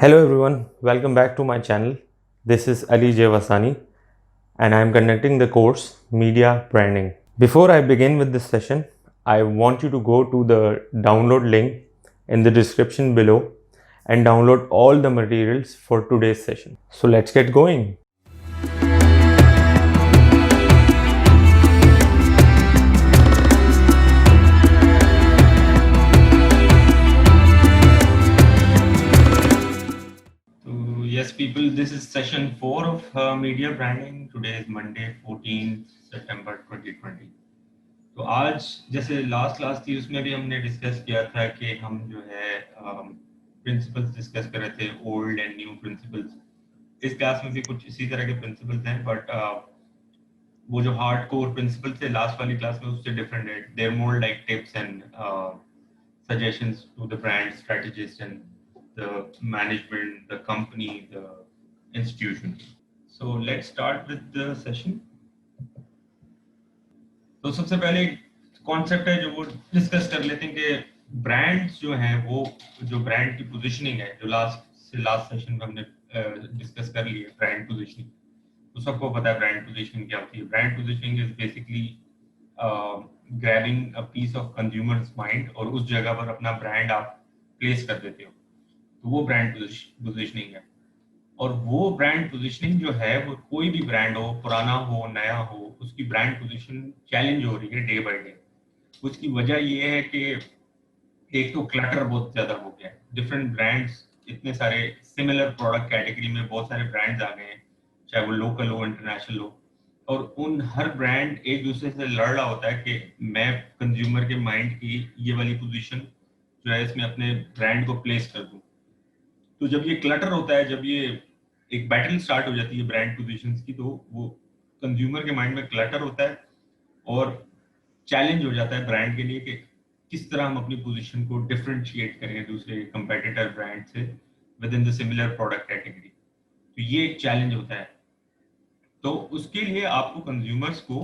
Hello everyone, welcome back to my channel. This is Ali Jevasani and I am conducting the course Media Branding. Before I begin with this session, I want you to go to the download link in the description below and download all the materials for today's session. So let's get going. Yes, people, this is session 4 of media branding. Today is Monday, 14 September 2020. तो आज जैसे last class थी उसमें भी हमने discuss किया था कि हम जो है प्रिंसिपल्स डिस्कस कर रहे थे, ओल्ड एंड न्यू प्रिंसिपल्स. इस क्लास में भी कुछ इसी तरह के प्रिंसिपल्स हैं, बट वो जो हार्ड कोर प्रिंसिपल्स थे लास्ट वाली क्लास में उससे डिफरेंट है. They're more like tips and suggestions to the brand strategists and the management, the company, the institution. So let's start with the session. तो सबसे पहले कॉन्सेप्ट है जो वो डिस्कस कर लेते हैं कि ब्रांड्स जो हैं वो जो ब्रांड की पोजीशनिंग है जो लास्ट सेशन में हमने डिस्कस कर ली है ब्रांड पोजीशनिंग. तो सबको पता है ब्रांड पोजीशनिंग क्या होती है. Brand positioning is basically grabbing a piece of consumers mind और उस जगह पर अपना ब्रांड आप प्लेस कर देते हो, तो वो ब्रांड पोजीशनिंग है. और वो ब्रांड पोजीशनिंग जो है वो कोई भी ब्रांड हो, पुराना हो नया हो, उसकी ब्रांड पोजीशन चैलेंज हो रही है डे बाय डे. उसकी वजह ये है कि एक तो क्लटर बहुत ज्यादा हो गया है. डिफरेंट ब्रांड्स, इतने सारे सिमिलर प्रोडक्ट कैटेगरी में बहुत सारे ब्रांड्स आ गए हैं, चाहे वो लोकल हो इंटरनेशनल हो, और उन हर ब्रांड एक दूसरे से लड़ रहा होता है कि मैं कंज्यूमर के माइंड की ये वाली पोजीशन जो है इसमें अपने ब्रांड को प्लेस कर दूं. तो जब ये क्लटर होता है, जब ये एक बैटल स्टार्ट हो जाती है ब्रांड पोजीशंस की, तो वो कंज्यूमर के माइंड में क्लटर होता है और चैलेंज हो जाता है ब्रांड के लिए कि किस तरह हम अपनी पोजीशन को डिफरेंशिएट करें दूसरे कंपेटिटर ब्रांड से with in the similar product category. तो ये एक चैलेंज होता है. तो उसके लिए आपको कंज्यूमर्स को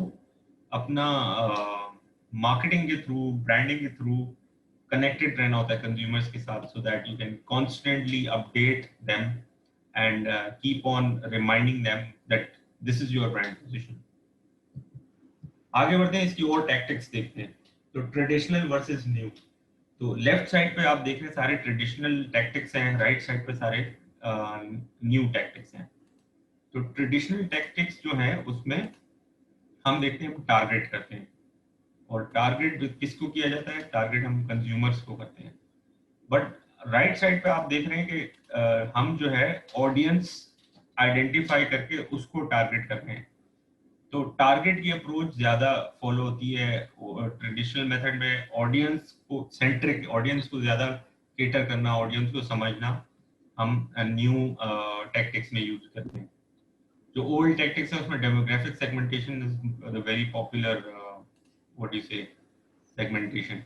अपना मार्केटिंग के थ्रू, ब्रांडिंग के थ्रू कनेक्टेड रहना होता है कंज्यूमर्स के साथ, so that you can constantly update them and keep on reminding them that this is your brand position. आगे बढ़ते हैं, इसकी और टैक्टिक्स देखते हैं. तो ट्रेडिशनल वर्सेस न्यू. तो लेफ्ट साइड पे आप देख रहे हैं सारे ट्रेडिशनल टैक्टिक्स हैं, राइट साइड पे सारे न्यू टैक्टिक्स हैं. तो ट्रेडिशनल टैक्टिक्स जो है उसमें हम देखते हैं टारगेट करते हैं, और टारगेट किसको किया जाता है? टारगेट हम कंज्यूमर्स को करते हैं. बट राइट साइड पे आप देख रहे हैं कि हम जो है ऑडियंस आइडेंटिफाई करके उसको टारगेट कर रहे हैं. तो टारगेट की अप्रोच ज्यादा फॉलो होती है ट्रेडिशनल मेथड में. ऑडियंस को सेंट्रिक, ऑडियंस को ज्यादा केटर करना, ऑडियंस को समझना हम न्यू टैक्टिक्स में यूज करते हैं. जो ओल्ड टैक्टिक्स है उसमें demographic segmentation is the very popular what you से सेगमेंटेशन.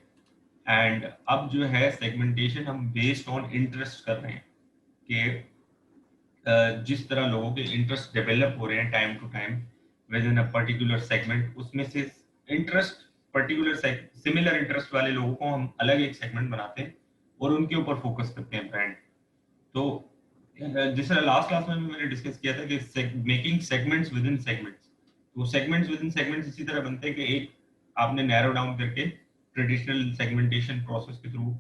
एंड अब जो है सेगमेंटेशन हम बेस्ड ऑन इंटरेस्ट कर रहे हैं कि जिस तरह लोगों के इंटरेस्ट डेवलप हो रहे हैं time to time within a particular segment, उसमें से इंटरेस्ट पर्टिकुलर सिमिलर इंटरेस्ट वाले लोगों को हम अलग एक सेगमेंट बनाते हैं और उनके ऊपर फोकस करते हैं ब्रांड. तो जिस तरह लास्ट क्लास में भी मैंने डिस्कस किया था कि making segments with in segments. तो सेगमेंट्स विद इन सेगमेंट्स इसी तरह बनते हैं कि एक आपने नैरो डाउन करके ट्रेडिशनल सेगमेंटेशन प्रोसेस के थ्रू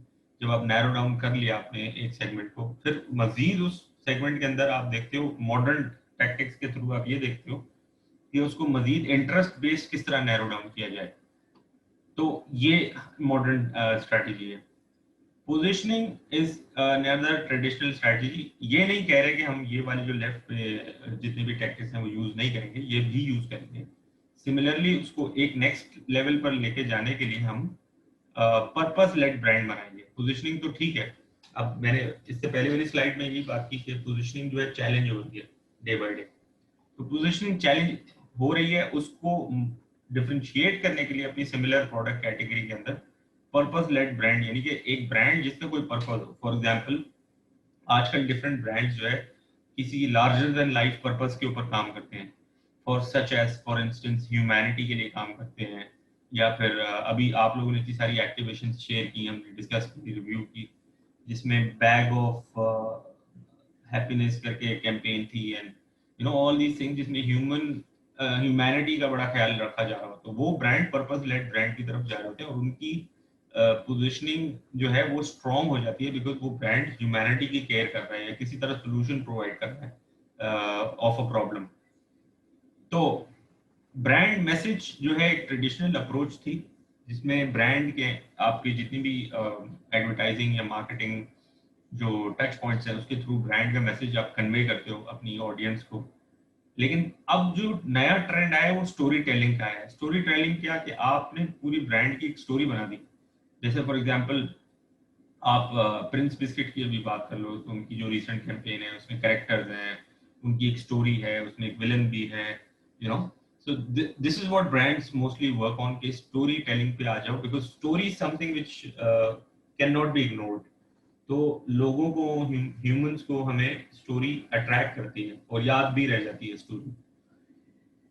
जब आप नैरो डाउन कर लिया आपने एक सेगमेंट को, फिर मजीद उस सेगमेंट के अंदर आप देखते हो मॉडर्न टैक्टिक्स के थ्रू आप ये देखते हो कि उसको मजीद इंटरेस्ट बेस्ड किस तरह नैरो डाउन किया जाए. तो ये मॉडर्न स्ट्रैटेजी है. Positioning is another traditional strategy. ये नहीं कह रहे कि हम ये वाली जो लेफ्ट पे जितने भी टैक्टिक्स हैं वो यूज नहीं करेंगे, ये भी यूज करेंगे. सिमिलरली उसको एक नेक्स्ट लेवल पर लेके जाने के लिए हम पर्पस लेड ब्रांड बनाएंगे. पोजिशनिंग तो ठीक है, अब मैंने इससे पहले वाली स्लाइड में यही बात की कि पोजिशनिंग जो है चैलेंज हो रही है डे बाय डे. तो पोजिशनिंग चैलेंज हो रही है, उसको डिफरेंशिएट करने के लिए अपनी सिमिलर प्रोडक्ट कैटेगरी के अंदर पर्पस लेड ब्रांड, यानी कि एक ब्रांड जिसका कोई पर्पस हो. फॉर एग्जांपल आजकल डिफरेंट ब्रांड्स जो है किसी लार्जर देन लाइफ पर्पस के ऊपर काम करते हैं. फॉर इंस्टेंस ह्यूमैनिटी के लिए काम करते हैं, या फिर अभी आप लोगों ने इतनी सारी एक्टिवेशन शेयर की, हमने डिस्कस की, रिव्यू की, जिसमें बैग ऑफ हैप्पीनेस करके कैंपेन थी, and you know all these things जिसमें ह्यूमैनिटी का बड़ा ख्याल रखा जा रहा हो, तो वो ब्रांड पर्पस लेड ब्रांड की तरफ जा रहे होते हैं, और उनकी पोजीशनिंग जो है वो स्ट्रांग हो जाती है, बिकॉज वो ब्रांड ह्यूमैनिटी की केयर कर रहा है या किसी तरह सोल्यूशन प्रोवाइड कर रहा है ऑफ अ प्रॉब्लम। तो ब्रांड मैसेज जो है एक ट्रेडिशनल अप्रोच थी, जिसमें ब्रांड के आपके जितनी भी एडवर्टाइजिंग या मार्केटिंग जो टच पॉइंट्स है उसके थ्रू ब्रांड का मैसेज आप कन्वे करते हो अपनी ऑडियंस को। लेकिन अब जो नया ट्रेंड आया है वो स्टोरी टेलिंग का है। स्टोरी टेलिंग क्या कि आपने पूरी ब्रांड की एक स्टोरी बना दी। जैसे फॉर एग्जांपल आप प्रिंस बिस्किट की अभी बात कर लो, तो उनकी जो रिसेंट कैंपेन है उसमें कैरेक्टर्स हैं, उनकी एक स्टोरी है, उसमें एक विलन भी है, you no. So this is what brands mostly work on, के स्टोरी टेलिंग पे आ जाओ, because story is something which can not be ignored. तो लोगों को, ह्यूमंस को हमें स्टोरी अट्रैक्ट करती है और याद भी रह जाती है स्टोरी।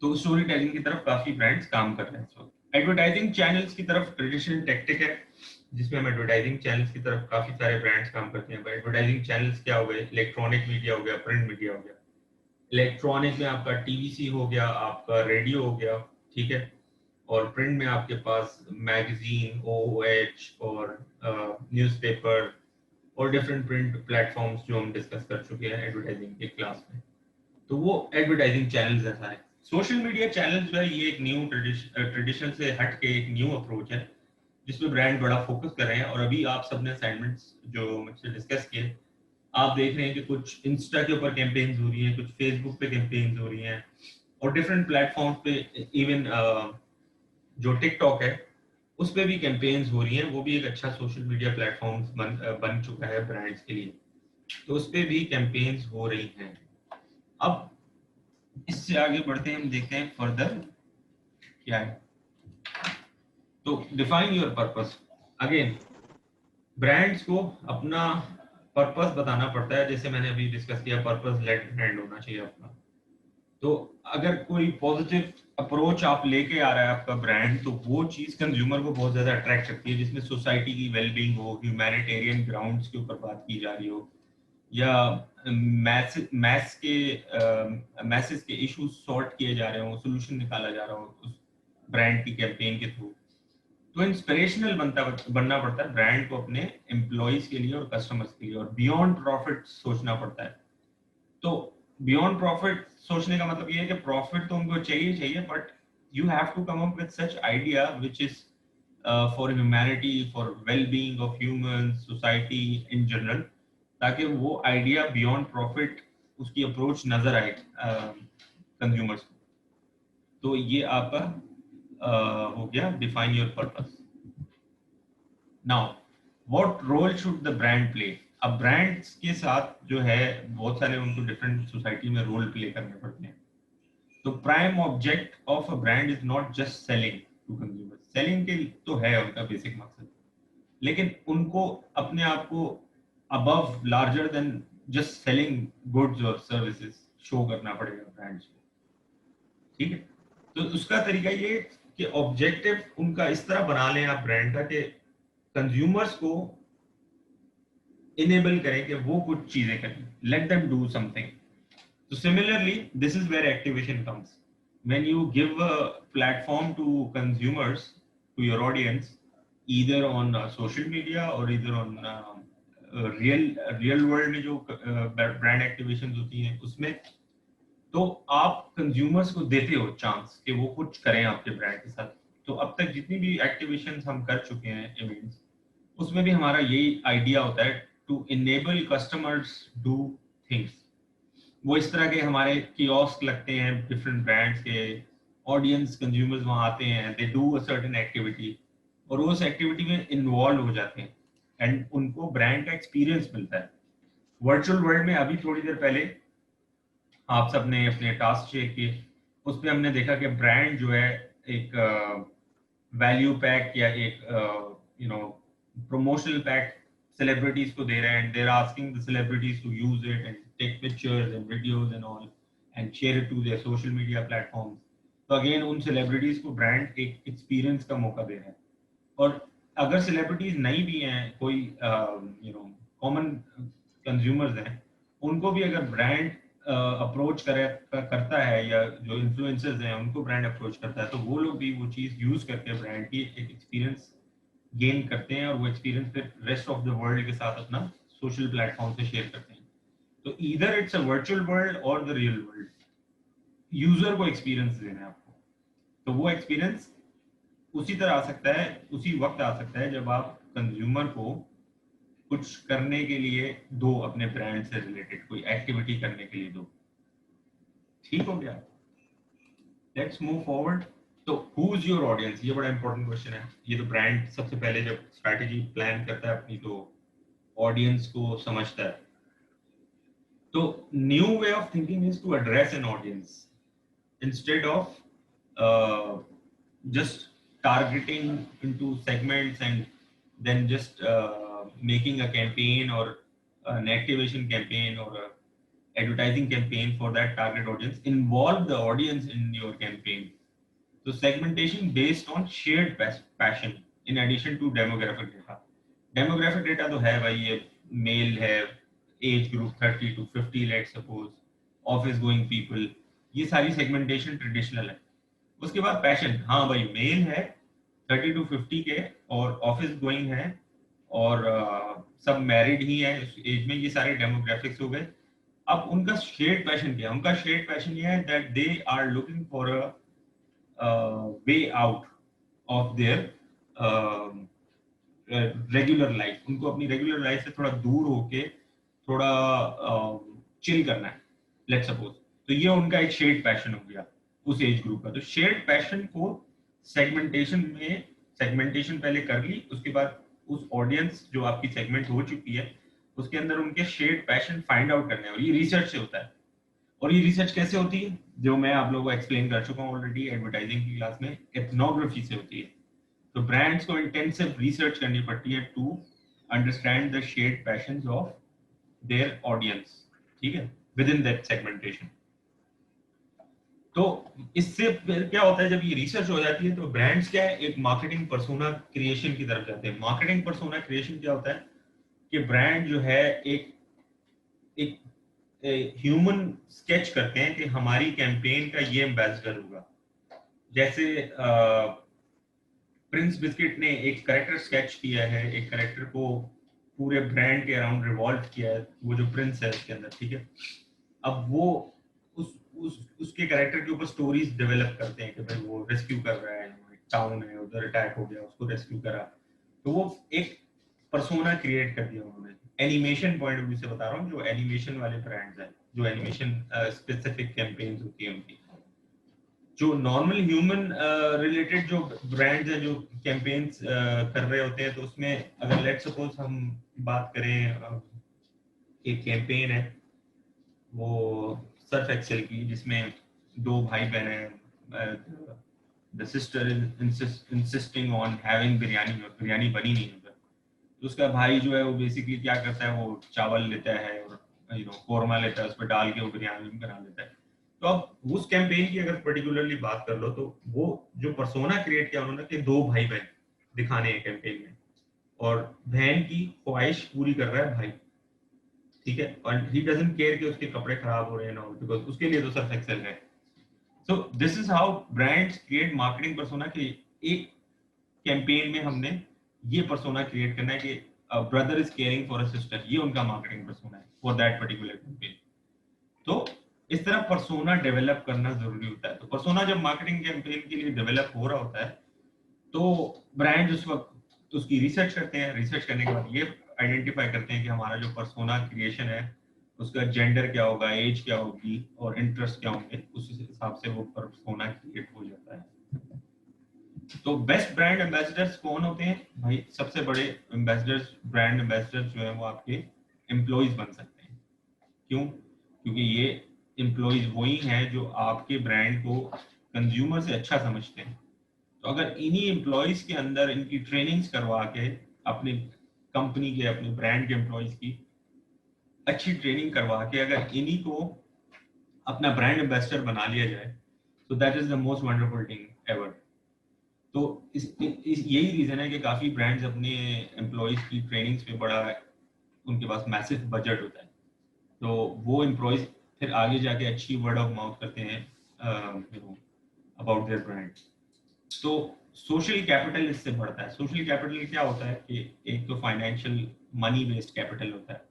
तो स्टोरी टेलिंग की तरफ काफी ब्रांड्स काम कर रहे हैं इस वक्त। एडवर्टाइजिंग चैनल्स की तरफ ट्रेडिशनल टेक्टिक है, जिसमें हम एडवर्टाइजिंग चैनल्स की तरफ काफी सारे ब्रांड्स काम करते हैं। एडवर्टाइजिंग चैनल्स क्या हो गए? इलेक्ट्रॉनिक मीडिया हो गया, प्रिंट मीडिया हो गया। इलेक्ट्रॉनिक में आपका टीवीसी हो गया, आपका रेडियो हो गया, ठीक है। और प्रिंट में आपके पास मैगजीन, ओएच और न्यूज़पेपर और डिफरेंट प्रिंट प्लेटफॉर्म्स जो हम डिस्कस कर चुके हैं एडवर्टाइजिंग के क्लास में। तो वो एडवर्टाइजिंग चैनल्स ऐसा है। सोशल मीडिया चैनल्स जो है ये एक न्यू ट्रेडिशन से हट के एक न्यू अप्रोच है, जिसमें ब्रांड बड़ा फोकस कर रहे हैं। और अभी आप सबने असाइनमेंट्स जो मुझसे डिस्कस किए, आप देख रहे हैं कि कुछ इंस्टा के ऊपर कैंपेन्स हो रही हैं, कुछ फेसबुक पे कैंपेन्स हो रही हैं, और डिफरेंट प्लेटफॉर्म्स पे, इवन जो टिकटॉक है उस पे भी कैंपेन्स हो रही हैं। वो भी एक अच्छा सोशल मीडिया प्लेटफॉर्म बन चुका है ब्रांड्स के लिए, तो उस पे भी कैंपेन्स हो रही हैं। अब इससे आगे बढ़ते हैं, हम देखते हैं फर्दर क्या है। तो define your purpose. Again brands को अपना पर्पस बताना पड़ता है, जैसे मैंने अभी डिस्कस किया, पर्पस लेड ब्रांड होना चाहिए अपना। तो अगर कोई पॉजिटिव अप्रोच आप लेके आ रहा है आपका ब्रांड, तो वो चीज कंज्यूमर को बहुत ज्यादा अट्रैक्ट करती है, जिसमें सोसाइटी की वेलबींग हो, ह्यूमैनिटेरियन ग्राउंड्स के ऊपर बात की जा रही हो, या मैसेज के इश्यूज सॉर्ट किए जा रहे हो, सोल्यूशन निकाला जा रहा हो उस ब्रांड की कैंपेन के थ्रू। तो इंस्पिरेशनल बनना पड़ता है ब्रांड को अपने एम्प्लॉइज के लिए और कस्टमर्स के लिए, और बियॉन्ड प्रॉफिट सोचना पड़ता है। तो बियॉन्ड प्रॉफिट सोचने का मतलब ये है कि प्रॉफिट तो उनको चाहिए चाहिए, but you have to come up with such idea which is for humanity, for well being of human society in general, ताकि वो आइडिया बियॉन्ड प्रॉफिट, उसकी अप्रोच नजर आए कंज्यूमर्स को। तो ये आपका हो गया define your purpose. Now what role should the brand play? अब ब्रांड्स के साथ जो है बहुत सारे उनको डिफरेंट सोसाइटी में रोल प्ले करने पड़ते हैं। तो prime object of a brand is not just selling to consumer. Selling के तो है उनका बेसिक मकसद, लेकिन उनको अपने आप को above, larger than just selling goods और सर्विसेज शो करना पड़ेगा ब्रांड्स को, ठीक है। तो उसका तरीका ये कि ऑब्जेक्टिव उनका इस तरह बना लें आप ब्रांड का, कि कंज्यूमर्स को इनेबल करें कि वो कुछ चीजें करें, let them do something. So similarly, this is where activation comes. When you give a platform to consumers, to your audience, either on social media or either on real world में जो brand activations होती हैं उसमें, तो आप consumers को देते हो चांस कि वो कुछ करें आपके ब्रांड के साथ। तो अब तक जितनी भी एक्टिवेशंस हम कर चुके हैं इवेंट्स, उसमें भी हमारा यही आइडिया होता है, to enable customers do things. वो इस तरह के हमारे कियोस्क लगते हैं डिफरेंट ब्रांड्स के, ऑडियंस कंज्यूमर्स वहां आते हैं, they do a certain activity, और उस एक्टिविटी में इन्वॉल्व हो जाते हैं, एंड उनको ब्रांड का एक्सपीरियंस मिलता है। वर्चुअल वर्ल्ड में अभी थोड़ी देर पहले आप सबने अपने टास्क शेयर किए, उस पर हमने देखा कि ब्रांड जो है एक वैल्यू पैक या एक प्रमोशनल पैक सेलिब्रिटीज को दे रहे हैं, and they are asking the celebrities to use it and take pictures and videos and all and share it to their social media platforms. तो अगेन उन सेलिब्रिटीज को brand एक एक्सपीरियंस का मौका दे रहे हैं। और अगर सेलिब्रिटीज नहीं भी हैं, कोई कॉमन कंज्यूमर्स हैं, उनको भी अगर ब्रांड अप्रोच करता है, या जो इन्फ्लुएंसर्स हैं उनको ब्रांड अप्रोच करता है, तो वो लोग भी वो चीज़ यूज करके ब्रांड की एक एक्सपीरियंस गेन करते हैं, और वो एक्सपीरियंस फिर रेस्ट ऑफ द वर्ल्ड के साथ अपना सोशल प्लेटफॉर्म से शेयर करते हैं। तो either it's a virtual world और द रियल वर्ल्ड, यूजर को एक्सपीरियंस देना है आपको। तो वो एक्सपीरियंस उसी तरह आ सकता है, उसी वक्त आ सकता है जब आप कंज्यूमर को कुछ करने के लिए दो, अपने ब्रांड से रिलेटेड कोई एक्टिविटी करने के लिए दो। ठीक हो गया, लेट्स मूव फॉरवर्ड। तो हु इज योर ऑडियंस, ये बड़ा इंपॉर्टेंट क्वेश्चन है। ये तो ब्रांड सबसे पहले जब स्ट्रैटेजी प्लान करता है अपनी, तो ऑडियंस को समझता है। तो new way of thinking is to address an audience instead of just targeting into segments and then just making a campaign or an activation campaign or a advertising campaign for that target audience. Involve the audience in your campaign. So segmentation based on shared passion in addition to demographic data. Demographic data तो है भाई, ये mail है, age group 30 to 50 let's suppose, office going people, ये सारी segmentation traditional है। उसके बाद पैशन, हाँ भाई मेल है 30 to 50 के और ऑफिस गोइंग है और सब मैरिड ही है इस एज में, ये सारे डेमोग्राफिक्स हो गए। अब उनका शेयर्ड पैशन क्या है? उनका शेयर्ड पैशन ये है that they are looking for a way out of their regular life. उनको अपनी रेगुलर लाइफ से थोड़ा दूर होके थोड़ा चिल करना है, लेट्स सपोज। तो ये उनका एक शेयर्ड पैशन हो गया उस एज ग्रुप का। तो शेयर्ड पैशन को सेगमेंटेशन पहले कर ली, उसके बाद उस ऑडियंस जो आपकी सेगमेंट हो चुकी है उसके अंदर उनके शेयर्ड पैशन फाइंड आउट करने हैं, और ये रिसर्च से होता है। और ये रिसर्च कैसे होती है, जो मैं आप लोगों को एक्सप्लेन कर चुका हूँ ऑलरेडी एडवर्टाइजिंग की क्लास में, एथनोग्राफी से होती है। तो ब्रांड्स को इंटेंसिव रिसर्च करनी पड़ती है to understand the shared passions of their audience, ठीक है, विद इन दैट सेगमेंटेशन। तो इससे फिर क्या होता है, जब ये रिसर्च हो जाती है तो ब्रांड्स क्या है, एक मार्केटिंग पर्सोना क्रिएशन की तरफ जाते हैं। मार्केटिंग पर्सोना क्रिएशन क्या होता है कि ब्रांड जो है एक एक ह्यूमन स्केच करते हैं कि हमारी कैंपेन का ये एम्बेसडर होगा। जैसे प्रिंस बिस्किट ने एक करेक्टर स्केच किया है, एक करेक्टर को पूरे ब्रांड के अराउंड रिवॉल्व किया है, वो जो प्रिंस है उसके अंदर, ठीक है। अब वो उसके कैरेक्टर के ऊपर स्टोरीज डेवलप करते हैं कि भाई वो रेस्क्यू कर रहा है, टाउन है उधर अटैक हो गया, उसको रेस्क्यू करा। तो वो एक पर्सोना क्रिएट कर दिया उन्होंने। एनिमेशन पॉइंट ऑफ व्यू से बता रहा हूँ, जो एनिमेशन वाले ब्रांड्स हैं, जो एनिमेशन स्पेसिफिक कैंपेन्स होती है उनकी। जो नॉर्मल ह्यूमन रिलेटेड जो ब्रांड्स हैं जो कैंपेन्स कर रहे होते हैं, तो उसमें अगर लेट्स सपोज हम बात करें, एक कैंपेन है वो सर्फ एक्सेल की, जिसमें दो भाई बहन हैं, the sister is insisting on having biryani, और बिरयानी बनी नहीं उधर। तो उसका भाई जो है वो बेसिकली क्या करता है, वो चावल लेता है और कोरमा लेता है, उस पर डाल के वो बिरयानी बना लेता है। तो अब उस कैंपेन की अगर पर्टिकुलरली बात कर लो, तो वो जो पर्सोना क्रिएट किया उन्होंने कि दो भाई बहन दिखाने हैं कैंपेन में, और बहन की ख्वाहिश पूरी कर रहा है भाई, ठीक है, और ही डजंट केयर कि उसके कपड़े खराब हो रहे हैं ना, बिकॉज उसके लिए तो सर्फ एक्सेल है। So this is how brands create marketing persona कि एक कैंपेन में हमने ये पर्सोना क्रिएट करना है कि brother is caring for a sister, ये उनका मार्केटिंग पर्सोना है फॉर दैट पर्टिकुलर कैंपेन। तो इस तरह पर्सोना डेवलप करना जरूरी होता है। तो पर्सोना जब मार्केटिंग कैंपेन के लिए डेवलप हो रहा होता है, तो ब्रांड उस वक्त उसकी रिसर्च करते हैं। रिसर्च करने के बाद ये आइडेंटिफाई करते हैं कि हमारा जो पर्सोना क्रिएशन है उसका जेंडर क्या होगा, एज क्या होगी और इंटरेस्ट क्या होंगे, उस हिसाब से वो पर्सोना क्रिएट हो जाता है। तो बेस्ट ब्रांड एम्बेसडर्स कौन होते हैं भाई? सबसे बड़े एम्बेसडर्स, ब्रांड एम्बेसडर्स जो है वो आपके एम्प्लॉइज बन सकते हैं। क्यों? क्योंकि ये एम्प्लॉइज वही हैं जो आपके ब्रांड को कंज्यूमर से अच्छा समझते हैं। तो अगर इन्हीं एम्प्लॉइज के अंदर इनकी ट्रेनिंग्स करवा के, अपनी कंपनी के, अपने ब्रांड के एम्प्लॉइज की अच्छी ट्रेनिंग करवा के अगर इन्हीं को अपना ब्रांड एम्बेसडर बना लिया जाए, तो that is the most wonderful thing ever. तो यही रीजन है कि काफी ब्रांड्स अपने एम्प्लॉइज की ट्रेनिंग्स पे बड़ा, उनके पास मैसिव बजट होता है, तो वो एम्प्लॉयज फिर आगे जाके अच्छी वर्ड ऑफ माउथ करते हैं अबाउट देयर ब्रांड। तो सोशल कैपिटल इससे बढ़ता है। सोशल कैपिटल क्या होता है कि एक तो फाइनेंशियल मनी बेस्ड कैपिटल होता है।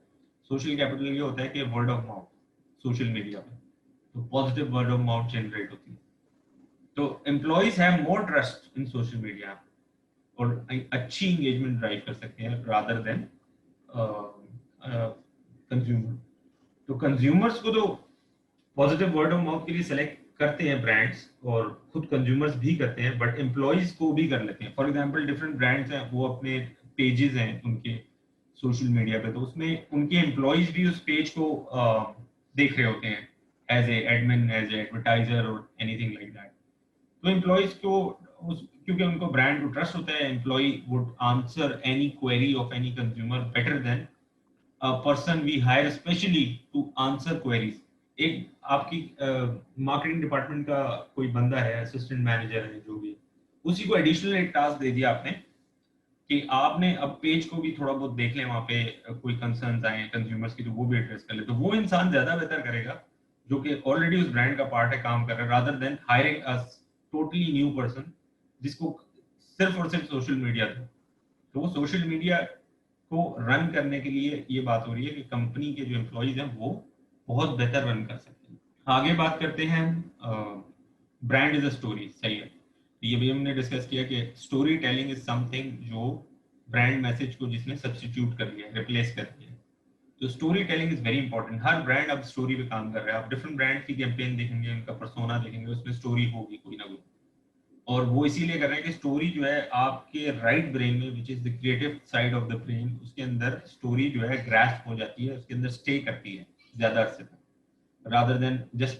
सोशल कैपिटल ये होता है कि word of mouth social media पे, तो positive word of mouth generate होती है। तो employees have more trust in social media और अच्छी इंगेजमेंट ड्राइव कर सकते हैं रादर देन कंज्यूमर। तो कंज्यूमर्स को तो पॉजिटिव वर्ड ऑफ माउथ के लिए सेलेक्ट करते हैं ब्रांड्स, और खुद कंज्यूमर्स भी करते हैं, बट एम्प्लॉयज को भी कर लेते हैं। फॉर एग्जांपल डिफरेंट ब्रांड्स हैं, वो अपने पेजेस हैं उनके सोशल मीडिया पे, तो उसमें उनके एम्प्लॉयज भी उस पेज को देख रहे होते हैं as a admin, as a advertiser और एनीथिंग लाइक दैट। तो एम्प्लॉयज को क्योंकि उनको ब्रांड को ट्रस्ट होता है, employee would answer any query of any consumer better than a person we hire specially to answer queries। एक आपकी मार्केटिंग डिपार्टमेंट का कोई बंदा है, असिस्टेंट मैनेजर है, जो भी, उसी को एडिशनल एक टास्क दे दिया आपने कि आपने अब पेज को भी थोड़ा बहुत देख लें, वहां पे कोई कंसर्न्स आए कंज्यूमर्स की तो वो भी एड्रेस कर ले, तो वो इंसान ज्यादा बेहतर करेगा जो कि ऑलरेडी उस ब्रांड का पार्ट है, काम कर रहा है, rather than hiring a totally new person जिसको सिर्फ और सिर्फ सोशल मीडिया था। तो वो सोशल मीडिया को रन करने के लिए ये बात हो रही है कि कंपनी के जो एम्प्लॉयज हैं वो बहुत बेहतर रन कर सकते हैं। आगे बात करते हैं ब्रांड इज अ स्टोरी। सही है, तो ये भी हमने डिस्कस किया कि स्टोरी टेलिंग इज समथिंग जो ब्रांड मैसेज को जिसने सब्स्टिट्यूट कर लिया, रिप्लेस कर दिया। तो story telling is very important. Her brand अब स्टोरी पे काम कर रहा है। आप डिफरेंट ब्रांड की कैंपेन देखेंगे, उनका पर्सोना देखेंगे, उसमें स्टोरी होगी कोई ना कोई, और वो इसीलिए कर रहे हैं कि स्टोरी जो है आपके राइट ब्रेन में, which is the creative side of the brain, उसके अंदर स्टोरी जो है ग्रास्प हो जाती है, उसके अंदर स्टे करती है ज्यादा अरसे तक, rather than just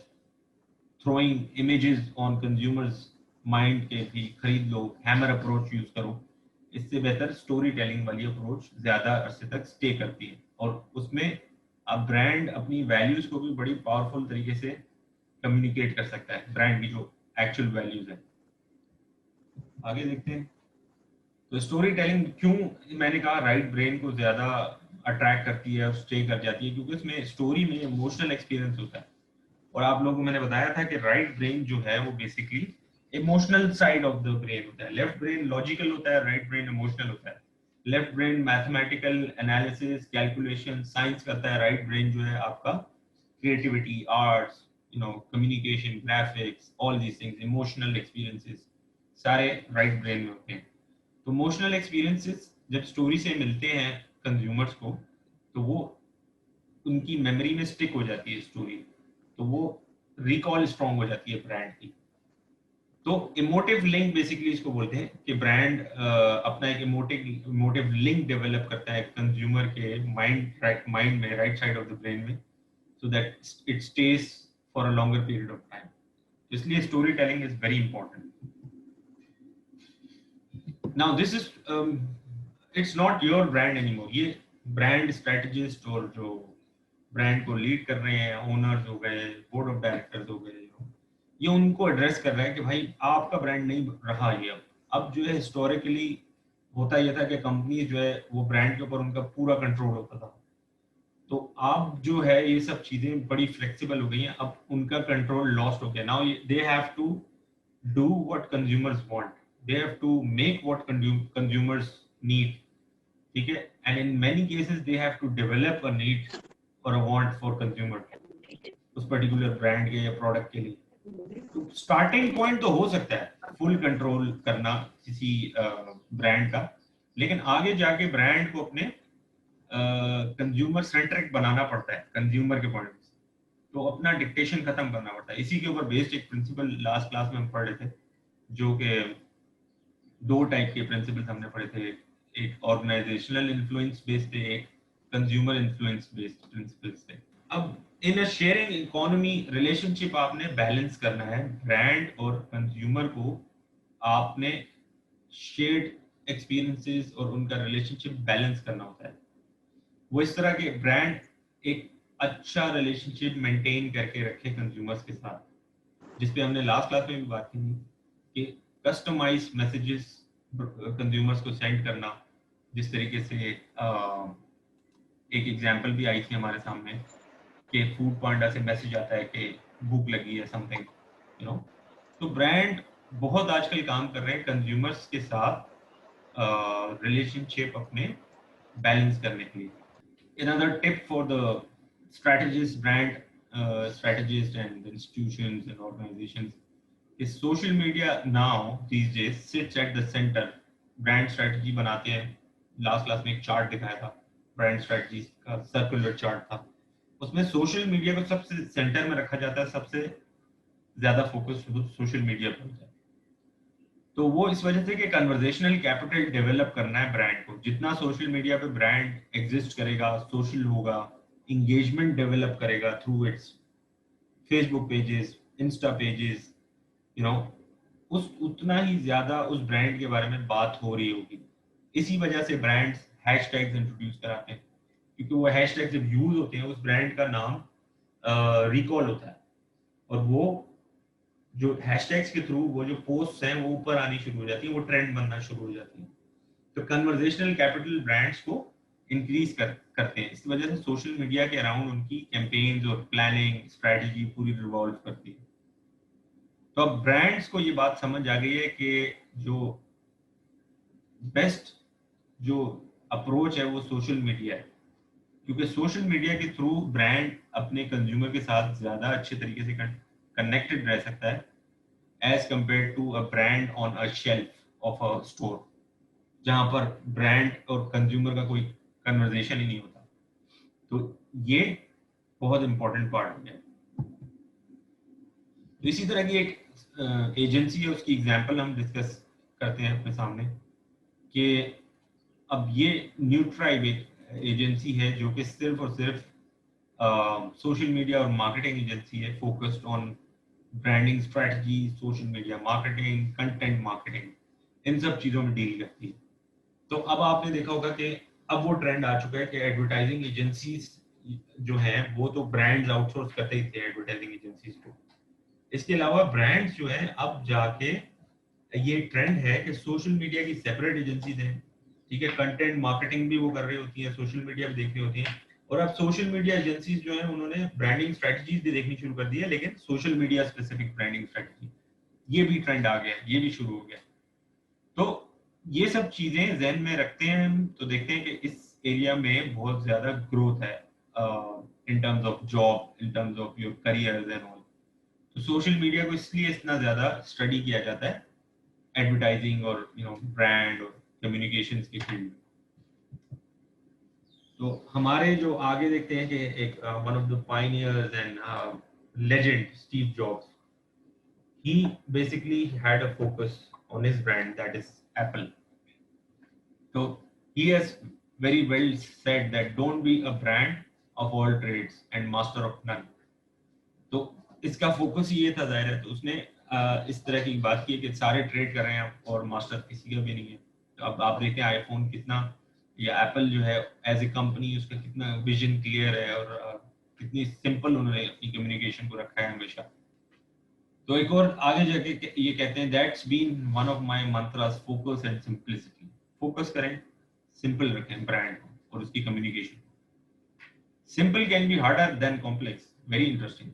throwing images on consumers mind के भी खरीद लो, हैमर अप्रोच यूज करो। इससे बेहतर स्टोरी टेलिंग वाली अप्रोच ज्यादा अरसे तक स्टे करती है, और उसमें अब ब्रांड अपनी वैल्यूज को भी बड़ी पावरफुल तरीके से कम्युनिकेट कर सकता है, ब्रांड की जो एक्चुअल वैल्यूज है। आगे देखते हैं। तो स्टोरी टेलिंग क्यों मैंने कहा राइट ब्रेन को ज्यादा अट्रैक्ट करती है और स्टे कर जाती है, क्योंकि उसमें स्टोरी में इमोशनल एक्सपीरियंस होता है। और आप लोगों को मैंने बताया था कि राइट ब्रेन जो है वो basically emotional side of the brain होता है। लेफ्ट ब्रेन लॉजिकल होता है, राइट ब्रेन इमोशनल होता है। Left brain mathematical analysis, calculation, science करता है। राइट ब्रेन जो है आपका creativity, arts, communication, graphics, all these things, emotional experiences सारे राइट ब्रेन में होते हैं। तो इमोशनल एक्सपीरियंसेस जब स्टोरी से मिलते हैं कंज्यूमर्स को, तो वो उनकी मेमोरी में स्टिक हो जाती है स्टोरी, तो वो रिकॉल स्ट्रांग हो जाती है ब्रांड की। तो इमोटिव लिंक बेसिकली इसको बोलते हैं कि ब्रांड अपना एक इमोटिव लिंक डेवलप करता है कंज्यूमर के माइंड में, right side of the brain में, so that it stays for a longer period of time. इसलिए story telling is very important. Now this is it's not your brand anymore. ये brand strategist और जो brand को lead कर रहे हैं, owners हो गए, बोर्ड ऑफ डायरेक्टर्स हो गए, ये उनको एड्रेस कर रहा है कि भाई आपका ब्रांड नहीं रहा ये। अब जो है हिस्टोरिकली होता यह था कि कंपनी जो है वो ब्रांड के ऊपर उनका पूरा कंट्रोल होता था। तो अब जो है ये सब चीजें बड़ी फ्लेक्सिबल हो गई हैं, अब उनका कंट्रोल लॉस्ट हो गया। Now they have to do what consumers want, they have to make what consumers need. ठीक है, and in many cases they have to develop a need और अ वांट फॉर कंज्यूमर उस particular brand के या product के लिए। तो starting point तो हो सकता है फुल कंट्रोल करना किसी ब्रांड का, लेकिन आगे जाके ब्रांड को अपने कंज्यूमर सेंट्रिक बनाना पड़ता है कंज्यूमर के पॉइंट से। तो अपना डिक्टेशन खत्म करना पड़ता है। इसी के ऊपर बेस्ड एक प्रिंसिपल लास्ट क्लास में हम पढ़ रहे थे, जो कि दो टाइप के प्रिंसिपल्स हमने पढ़े थे। एक ऑर्गेनाइजेशनल इन्फ्लुएंस बेस्ड थे, एक कंज्यूमर इन्फ्लुएंस बेस्ड प्रिंसिपल्स थे। अब इन अ शेयरिंग इकोनॉमी रिलेशनशिप आपने बैलेंस करना है, ब्रांड और कंज्यूमर को आपने शेयर्ड एक्सपीरियंसेस और उनका रिलेशनशिप बैलेंस करना होता है। वो इस तरह के ब्रांड एक अच्छा रिलेशनशिप मेंटेन करके रखे कंज्यूमर्स के साथ, जिसपे हमने लास्ट क्लास में भी बात की थी कि कस्टमाइज मैसेजेस कंज्यूमर्स को सेंड करना। जिस तरीके से एक एग्जांपल भी आई थी हमारे सामने कि फूड पांडा से मैसेज आता है कि भूख लगी है समथिंग, यू नो। तो ब्रांड बहुत आजकल काम कर रहे हैं कंज्यूमर्स के साथ रिलेशनशिप अपने बैलेंस करने के लिए। Another tip for the strategists, brand strategists and institutions and organizations is social media now these days sits at the center. Brand strategy बनाते हैं, लास्ट क्लास में एक चार्ट दिखाया था, ब्रांड स्ट्रेटजी का सर्कुलर चार्ट था, उसमें सोशल मीडिया को सबसे सेंटर में रखा जाता है, सबसे ज्यादा फोकस सोशल मीडिया पर होता है। तो वो इस वजह से कि कन्वर्जेशनल कैपिटल डेवलप करना है ब्रांड को, जितना सोशल मीडिया पे ब्रांड एग्जिस्ट करेगा, सोशल होगा, इंगेजमेंट डेवलप करेगा through it's Facebook pages, Insta pages, you know, उस उतना ही ज्यादा उस ब्रांड के बारे में बात हो रही होगी। इसी वजह से ब्रांड्स हैशटैग्स इंट्रोड्यूस कराते हैं, क्योंकि वो हैशटैग जब यूज होते हैं उस ब्रांड का नाम रिकॉल होता है, और वो जो हैशटैग्स के थ्रू वो जो पोस्ट हैं वो ऊपर आनी शुरू हो जाती है, वो ट्रेंड बनना शुरू हो जाती है। तो कन्वर्जेशनल कैपिटल ब्रांड्स को इंक्रीज करते हैं, इस वजह से सोशल मीडिया के अराउंड उनकी कैंपेन्स और प्लानिंग स्ट्रेटजी पूरी रिवॉल्व करती है। तो अब ब्रांड्स को ये बात समझ आ गई है कि जो बेस्ट जो अप्रोच है वो सोशल मीडिया है, क्योंकि सोशल मीडिया के थ्रू ब्रांड अपने कंज्यूमर के साथ ज्यादा अच्छे तरीके से कनेक्टेड रह सकता है as compare to a brand on a shelf of a store, जहां पर ब्रांड और कंज्यूमर का कोई कन्वर्सेशन ही नहीं होता। तो ये बहुत इंपॉर्टेंट पार्ट है। तो इसी तरह की एक एजेंसी है, उसकी एग्जांपल हम डिस्कस करते हैं अपने सामने कि अब ये न्यूट्राइब एक एजेंसी है जो कि सिर्फ और सिर्फ सोशल मीडिया और मार्केटिंग एजेंसी है, focused on branding strategy, social media marketing, content marketing, इन सब चीजों में डील करती है। तो अब आपने देखा होगा कि अब वो ट्रेंड आ चुका है कि एडवर्टाइजिंग एजेंसीज जो हैं वो तो ब्रांड्स आउटसोर्स करते ही थे एडवर्टाइजिंग एजेंसीज को, इसके अलावा ब्रांड्स जो है अब जाके ये ट्रेंड है कि सोशल मीडिया की सेपरेट एजेंसीज हैं, ठीक है, कंटेंट मार्केटिंग भी वो कर रही होती है, सोशल मीडिया भी देख रही होती हैं, और अब सोशल मीडिया एजेंसीज जो है उन्होंने ब्रांडिंग स्ट्रेटजीज भी देखनी शुरू कर दी है, लेकिन social media specific branding strategy, ये भी ट्रेंड आ गया, ये भी शुरू हो गया। तो ये सब चीजें ज़हन में रखते हैं हम, तो देखते हैं कि इस एरिया में बहुत ज्यादा ग्रोथ है इन terms of job, in terms of your careers and all. तो सोशल मीडिया को इसलिए इतना ज्यादा स्टडी किया जाता है एडवर्टाइजिंग और ब्रांड और कम्युनिकेशंस की फील्ड। तो हमारे जो आगे देखते हैं कि एक one of the pioneers and legend Steve jobs, he basically had a focus on his brand, that is Apple. So he has very well said that don't be a brand of all trades and master of none. तो इसका focus ये था, जाहिर है, तो उसने इस तरह की बात की कि सारे ट्रेड कर रहे हैं और मास्टर किसी का भी नहीं है। तो अब आप देखते हैं आईफोन कितना, या एप्पल जो है एज ए कंपनी उसका कितना विजन क्लियर है और कितनी सिंपल उन्होंने अपनी कम्युनिकेशन को रखा है हमेशा। तो एक और आगे जाके ये कहते हैं that's been one of my mantras, focus and simplicity. Focus करें, सिंपल रखें ब्रांड को और उसकी communication. Simple can be harder than complex, very interesting.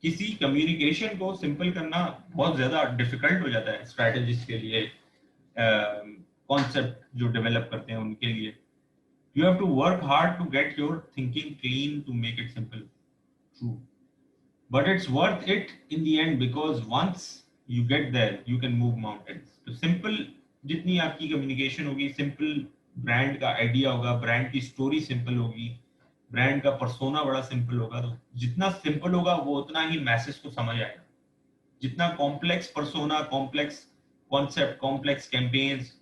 किसी कम्युनिकेशन को सिंपल करना बहुत ज्यादा डिफिकल्ट हो जाता है स्ट्रेटेजिस्ट के लिए, कॉन्सेप्ट जो डेवलप करते हैं उनके लिए। You have to work hard to get your thinking clean to make it simple, true, but it's worth it in the end because once you get there you can move mountains. तो simple जितनी आपकी communication होगी, simple brand का idea होगा, brand की story simple होगी, brand का persona बड़ा सिंपल होगा, तो जितना सिंपल होगा वो उतना ही मैसेज को समझ आएगा। जितना complex persona, complex concept, complex campaigns,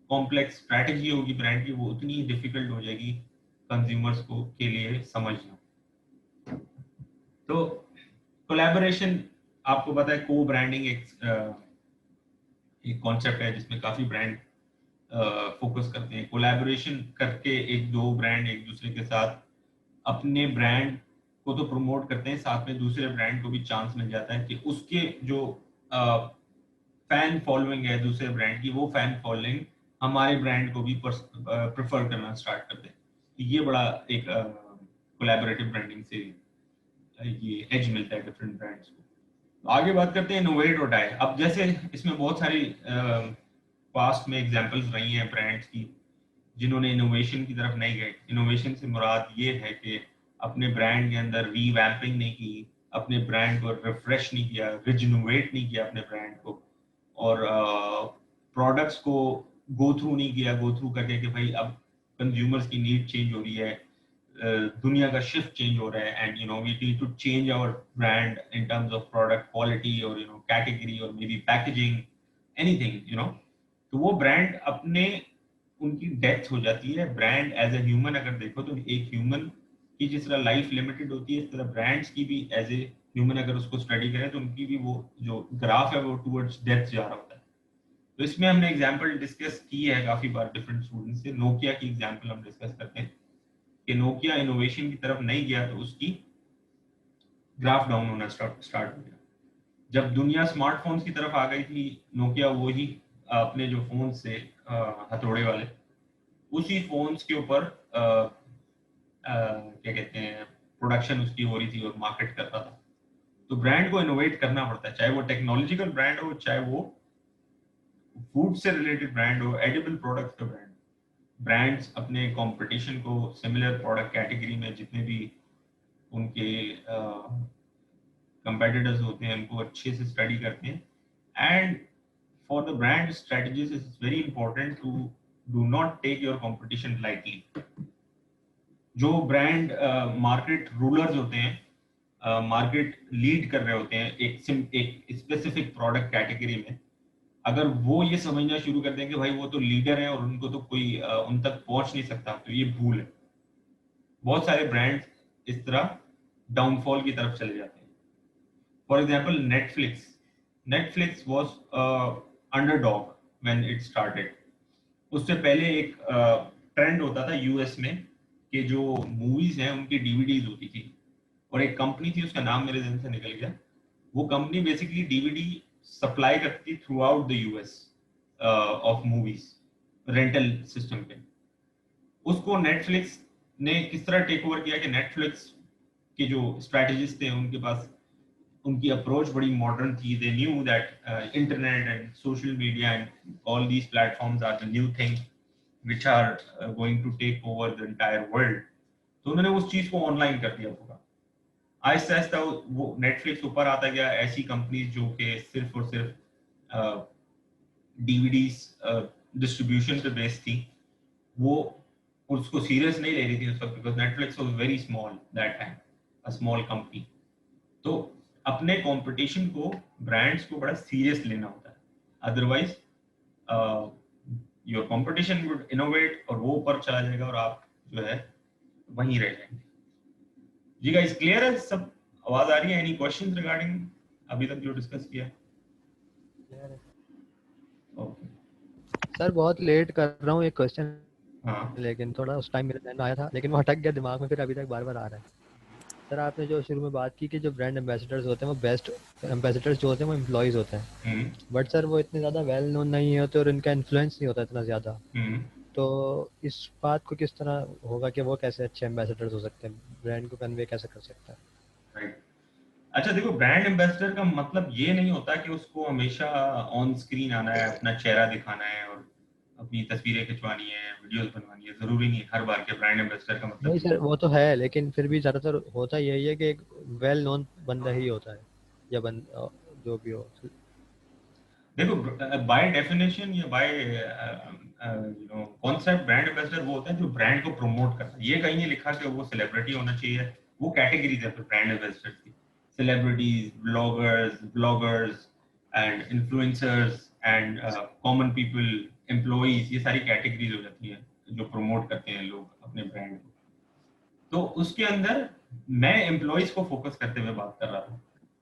complex strategy होगी ब्रांड की, वो उतनी डिफिकल्ट हो जाएगी कंज्यूमर्स को के लिए समझना। तो कोलैबोरेशन, आपको पता है को ब्रांडिंग एक कॉन्सेप्ट है जिसमें काफी ब्रांड फोकस करते हैं। कोलैबोरेशन करके एक दो ब्रांड एक दूसरे के साथ अपने ब्रांड को तो प्रमोट करते हैं, साथ में दूसरे ब्रांड को भी चांस मिल जाता है कि उसके जो फैन फॉलोइंग है दूसरे ब्रांड की, वो फैन फॉलोइंग हमारे ब्रांड को भी प्रेफर करना स्टार्ट करते हैं। तो ये बड़ा एक कोलैबोरेटिव ब्रांडिंग से ये एज मिलता है डिफरेंट ब्रांड्स को। आगे बात करते हैं इनोवेट और डाई। अब जैसे इसमें बहुत सारी पास्ट में एग्जांपल्स रही हैं ब्रांड्स की जिन्होंने इनोवेशन की तरफ नहीं गए। इनोवेशन से मुराद ये है कि अपने ब्रांड के अंदर रीवैम्पिंग नहीं की, अपने ब्रांड को रिफ्रेश नहीं किया, रिजनोवेट नहीं किया अपने ब्रांड को, और प्रोडक्ट्स को गो थ्रू नहीं किया, गो थ्रू करके कि भाई अब कंज्यूमर्स की नीड चेंज हो रही है, दुनिया का शिफ्ट चेंज हो रहा है, and you know we need to change our brand in terms of product quality और यू नो कैटेगरी और maybe packaging, anything you know. तो वो ब्रांड अपने उनकी डेथ हो जाती है। ब्रांड एज ए ह्यूमन अगर देखो तो एक ह्यूमन की जिस तरह लाइफ लिमिटेड होती है, इस तरह ब्रांड्स की भी एज ए ह्यूमन अगर उसको स्टडी करें तो उनकी भी वो जो ग्राफ है वो टुवर्ड्स डेथ जा रहा होता है। तो इसमें हमने एग्जांपल डिस्कस की है काफी बार डिफरेंट स्टूडेंट से। नोकिया की एग्जांपल हम डिस्कस करते हैं कि नोकिया इनोवेशन की तरफ नहीं गया तो उसकी ग्राफ डाउन होना स्टार्ट हो गया। जब दुनिया स्मार्टफोन्स की तरफ आ गई थी, नोकिया वो ही अपने जो फोन से हथौड़े वाले, उसी फोन्स के ऊपर क्या कहते हैं प्रोडक्शन उसकी हो रही थी और मार्केट करता था। तो ब्रांड को इनोवेट करना पड़ता है, चाहे वो टेक्नोलॉजिकल ब्रांड हो, चाहे वो फूड से रिलेटेड ब्रांड हो, एडिबल प्रोडक्ट्स का ब्रांड। ब्रांड्स अपने कंपटीशन को सिमिलर प्रोडक्ट कैटेगरी में जितने भी उनके कंपेटिटर्स होते हैं उनको अच्छे से स्टडी करते हैं। And for the brand strategies it's very important to do not take your competition lightly. जो ब्रांड मार्केट रूलर्स होते हैं, मार्केट लीड कर रहे होते हैं एक स्पेसिफिक प्रोडक्ट कैटेगरी में, अगर वो ये समझना शुरू कर दें कि भाई वो तो लीडर है और उनको तो कोई उन तक पहुंच नहीं सकता, तो ये भूल है। बहुत सारे ब्रांड्स इस तरह डाउनफॉल की तरफ चले जाते हैं। For example Netflix, Netflix was underdog when it started. उससे पहले एक ट्रेंड होता था यूएस में कि जो मूवीज हैं उनकी डीवीडीज होती थी, और एक कंपनी थी उसका नाम मेरे जहन से निकल गया। वो कंपनी बेसिकली डीवीडी सप्लाई करती through out the US of movies rental system पे। उसको नेटफ्लिक्स ने किस तरह टेक ओवर किया कि नेटफ्लिक्स के जो स्ट्रेटेजिस्ट थे उनके पास उनकी अप्रोच बड़ी मॉडर्न थी। They knew that internet and social media and all these platforms are the new thing which are going to take over the entire world। तो उन्होंने उस चीज को ऑनलाइन कर दिया होगा। आहिस्ता आहिस्ता वो नेटफ्लिक्स ऊपर आता गया। ऐसी कंपनीज जो कि सिर्फ और सिर्फ डीवीडीज डिस्ट्रीब्यूशन पे बेस्ड थी, वो उसको सीरियस नहीं ले रही थी उस वक्त, because Netflix was very small that time, a small company. तो अपने कंपटीशन को, ब्रांड्स को बड़ा सीरियस लेना होता है, otherwise your competition would innovate और वो ऊपर चला जाएगा और आप जो है वहीं रह जाएंगे। जी गाइस, क्लियर है सब? आवाज आ रही है? एनी क्वेश्चंस रिगार्डिंग अभी तक जो डिस्कस किया? ओके सर बहुत लेट कर रहा हूँ एक क्वेश्चन, हाँ लेकिन थोड़ा उस टाइम मेरे ध्यान में आया था, लेकिन वो अटक गया दिमाग में, फिर अभी तक बार बार आ रहा है। सर आपने जो शुरू में बात की कि जो ब्रांड एम्बेसडर्स होते हैं वो बेस्ट एम्बेसडर्स जो होते हैं वो एम्प्लॉयज़ होते हैं, बट सर वो इतने ज़्यादा वेल नोन नहीं होते और इनका इन्फ्लुएंस नहीं होता इतना ज़्यादा। तो इस बात को किस तरह होगा कि वो कैसे अच्छे एम्बेसडर्स हो सकते हैं, ब्रांड को कन्वे कैसे कर सकता है? राइट। अच्छा देखो, ब्रांड एम्बेसडर का मतलब ये नहीं होता कि उसको हमेशा ऑन स्क्रीन आना है, अपना चेहरा दिखाना है और अपनी तस्वीरें खिंचवानी है, वीडियोस बनवानी है। जरूरी नहीं है हर बार के ब्रांड एम्बेसडर का मतलब नहीं ये सर हो। वो तो है, लेकिन फिर भी ज़्यादातर होता यही है कि एक वेल नोन बंदा ही होता है, या जो भी हो। देखो, बाय डेफिनेशन या by you know concept, brand ambassador वो होता है जो ब्रांड को प्रमोट करता है। ये कहीं नहीं लिखा कि वो सेलिब्रिटी होना चाहिए। वो कैटेगरीज है फिर ब्रांड एम्बेसडर की, celebrities, bloggers and influencers and common people, employees, ये सारी कैटेगरीज हो जाती हैं जो प्रमोट करते हैं लोग अपने ब्रांड को। तो उसके अंदर मैं एम्प्लॉइज को फोकस करते हुए बात कर रहा था।